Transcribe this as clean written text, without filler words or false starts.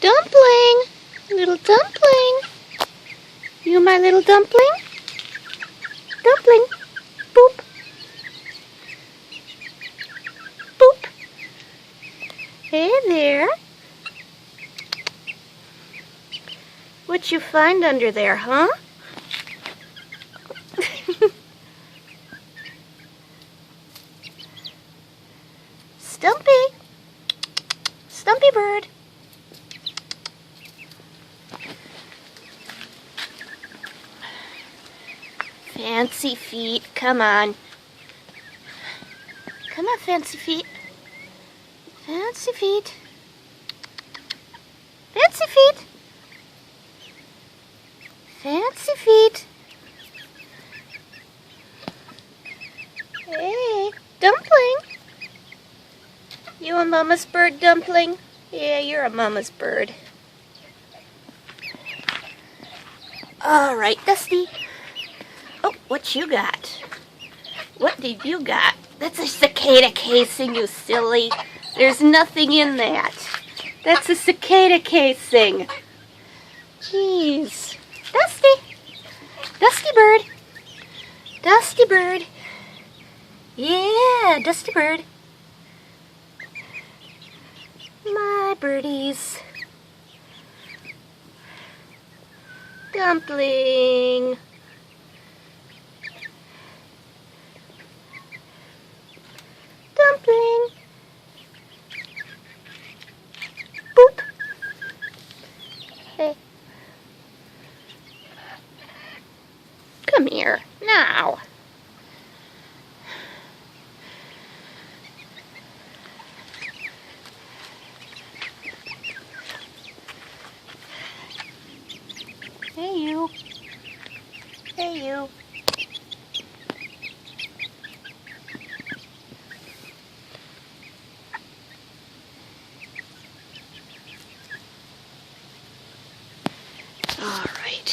Dumpling! Little dumpling! You my little dumpling? Dumpling! Boop! Boop! Hey there! What you find under there, huh? Stumpy! Stumpy bird! Fancy feet, come on. Come on, fancy feet. Fancy feet. Fancy feet. Fancy feet. Hey, dumpling. You a mama's bird, dumpling? Yeah, you're a mama's bird. All right, Dusty. Oh, what you got? What did you got? That's a cicada casing, you silly. There's nothing in that. That's a cicada casing. Jeez. Dusty. Dusty bird. Dusty bird. Yeah, Dusty bird. My birdies. Dumpling. Dumpling. Boop. Hey. Come here, now. Hey, you. Hey, you. All right.